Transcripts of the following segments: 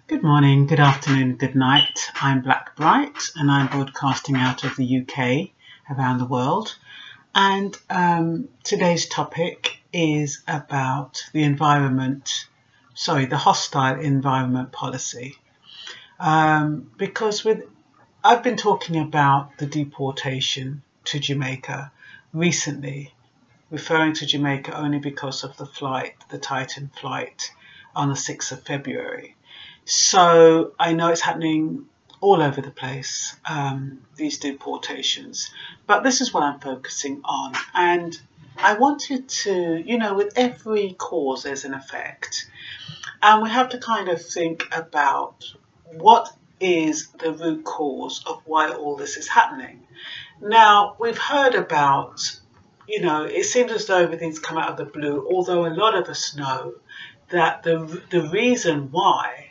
Good morning, good afternoon, good night. I'm Blackbright and I'm broadcasting out of the UK around the world. And today's topic is about the hostile environment policy. Because I've been talking about the deportation to Jamaica recently, referring to Jamaica only because of the Titan flight on the 6th of February. So I know it's happening all over the place, these deportations, but this is what I'm focusing on. And I wanted to, with every cause there's an effect, and we have to kind of think about what is the root cause of why all this is happening. Now, we've heard about, it seems as though everything's come out of the blue, although a lot of us know that the reason why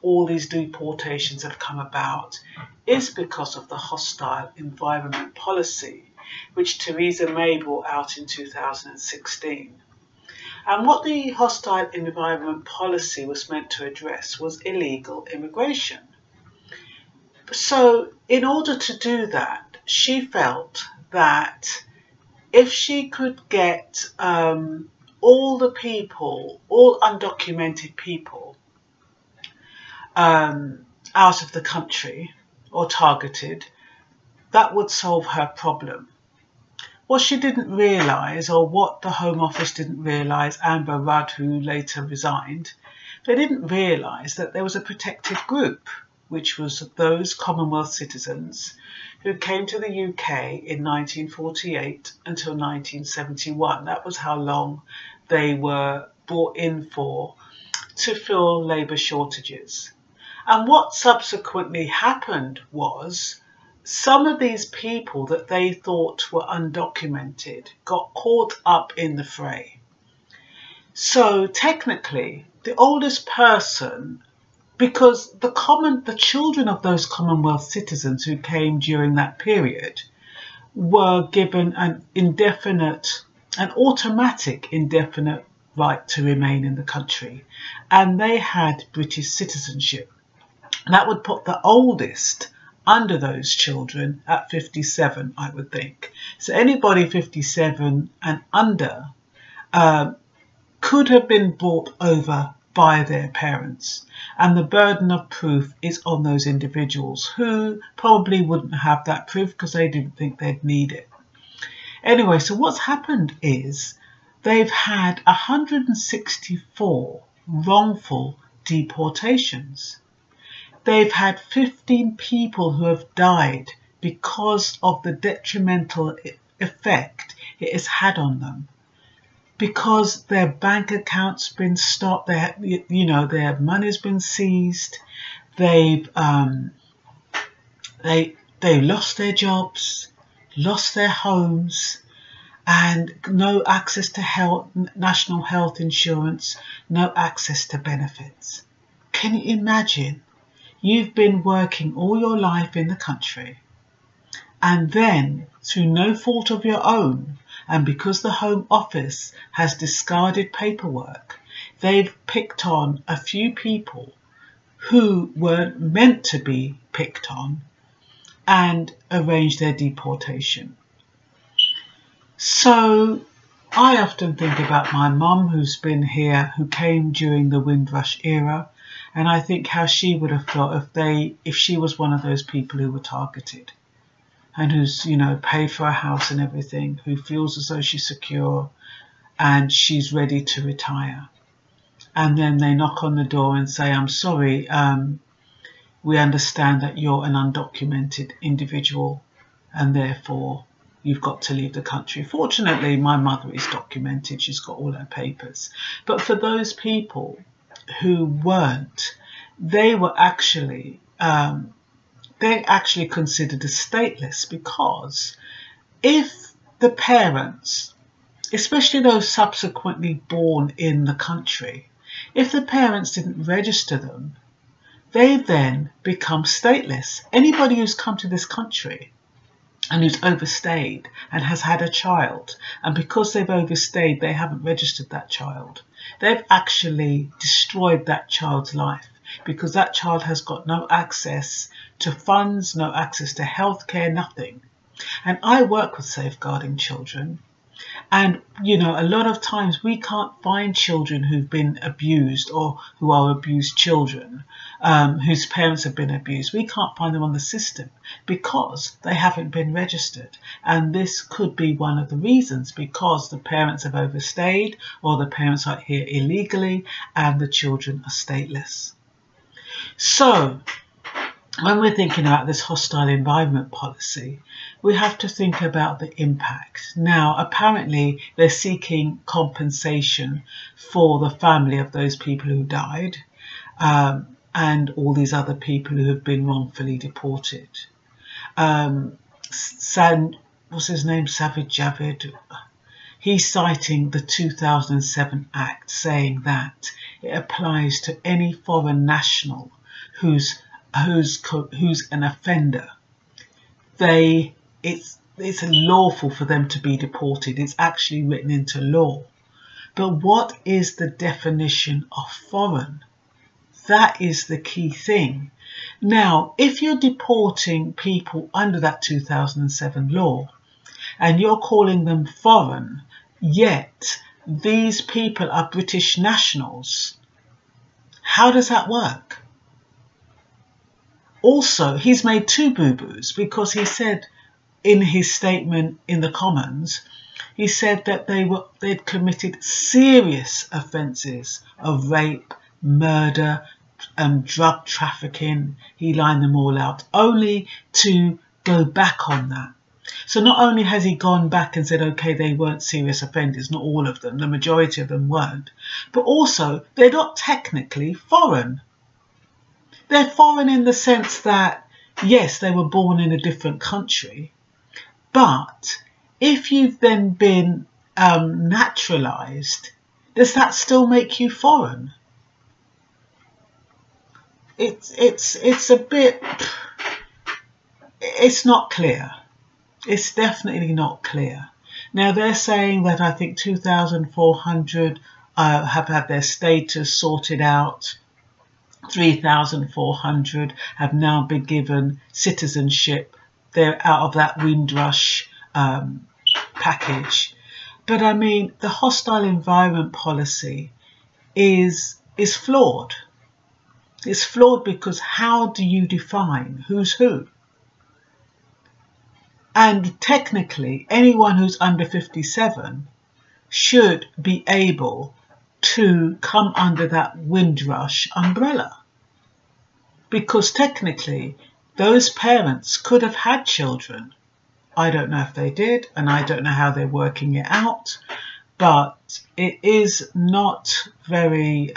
all these deportations have come about is because of the hostile environment policy, which Theresa May brought out in 2016. And what the hostile environment policy was meant to address was illegal immigration. So in order to do that, she felt that if she could get all undocumented people out of the country or targeted, that would solve her problem. What she didn't realise, or what the Home Office didn't realise, Amber Rudd, who later resigned, they didn't realise that there was a protected group, which was those Commonwealth citizens who came to the UK in 1948 until 1971. That was how long they were brought in for, to fill labour shortages. And what subsequently happened was some of these people that they thought were undocumented got caught up in the fray. So technically, the oldest person, because the children of those Commonwealth citizens who came during that period were given an automatic indefinite right to remain in the country, and they had British citizenship. That would put the oldest under those children at 57, I would think. So anybody 57 and under could have been brought over by their parents. And the burden of proof is on those individuals who probably wouldn't have that proof because they didn't think they'd need it. Anyway, so what's happened is they've had 164 wrongful deportations. They've had 15 people who have died because of the detrimental effect it has had on them. Because their bank account's been stopped, their money's been seized, they've lost their jobs, lost their homes, and no access to national health insurance, no access to benefits. Can you imagine? You've been working all your life in the country, and then, through no fault of your own, and because the Home Office has discarded paperwork, they've picked on a few people who weren't meant to be picked on and arranged their deportation. So I often think about my mum, who's been here, who came during the Windrush era, and I think how she would have felt if she was one of those people who were targeted, and who's, paid for a house and everything, who feels as though she's secure and she's ready to retire. And then they knock on the door and say, I'm sorry, we understand that you're an undocumented individual and therefore you've got to leave the country. Fortunately, my mother is documented. She's got all her papers. But for those people who weren't, they were actually considered as stateless, because if the parents, especially those subsequently born in the country, if the parents didn't register them, they then become stateless. Anybody who's come to this country and who's overstayed and has had a child, and because they've overstayed, they haven't registered that child, they've actually destroyed that child's life. because that child has got no access to funds, no access to healthcare, nothing. And I work with safeguarding children. And, you know, a lot of times we can't find children who've been abused or who are abused children, whose parents have been abused. We can't find them on the system because they haven't been registered. And this could be one of the reasons, because the parents have overstayed or the parents are here illegally and the children are stateless. So when we're thinking about this hostile environment policy, we have to think about the impact. Now, apparently, they're seeking compensation for the family of those people who died and all these other people who have been wrongfully deported. What's his name? Savage Javid. He's citing the 2007 Act, saying that it applies to any foreign national who's an offender. It's lawful for them to be deported. It's actually written into law. But what is the definition of foreign? That is the key thing. Now, if you're deporting people under that 2007 law and you're calling them foreign, yet these people are British nationals, how does that work? Also, he's made two boo-boos, because he said in his statement in the Commons, he said that they'd committed serious offences of rape, murder, drug trafficking. He lined them all out, only to go back on that. So not only has he gone back and said, okay, they weren't serious offenders, not all of them, the majority of them weren't, but also they're not technically foreign. They're foreign in the sense that, yes, they were born in a different country, but if you've then been naturalised, does that still make you foreign? It's a bit, it's not clear. It's definitely not clear. Now, they're saying that I think 2,400 have had their status sorted out. 3,400 have now been given citizenship. They're out of that Windrush package. But I mean, the hostile environment policy is flawed. It's flawed because how do you define who's who? And technically, anyone who's under 57 should be able to come under that Windrush umbrella. Because technically, those parents could have had children. I don't know if they did, and I don't know how they're working it out, but it is not very,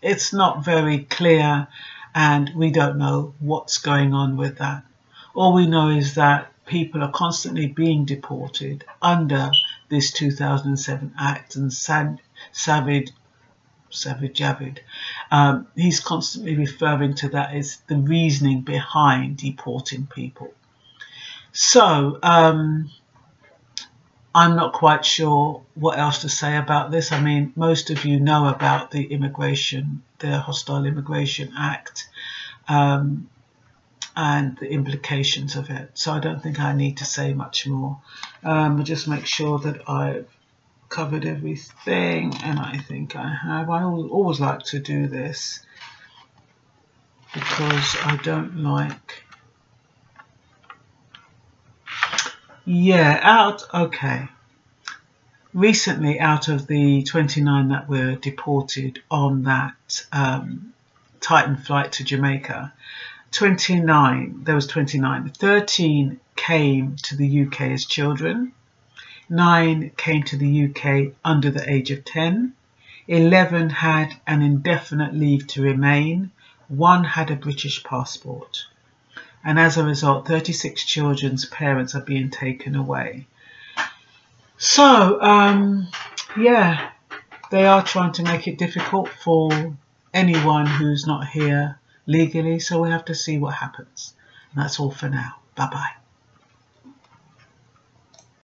it's not very clear, and we don't know what's going on with that. All we know is that people are constantly being deported under this 2007 Act, and Savage Javid, he's constantly referring to that as the reasoning behind deporting people. So I'm not quite sure what else to say about this. I mean, most of you know about the Hostile Immigration Act and the implications of it. So I don't think I need to say much more. I'll just make sure that I've covered everything, and I think I have. I always like to do this because I don't like, okay. Recently, out of the 29 that were deported on that Titan flight to Jamaica, 29, 13 came to the UK as children, 9 came to the UK under the age of 10, 11 had an indefinite leave to remain, 1 had a British passport. And as a result, 36 children's parents are being taken away. So, yeah, they are trying to make it difficult for anyone who's not here legally. So we have to see what happens. And that's all for now. Bye-bye.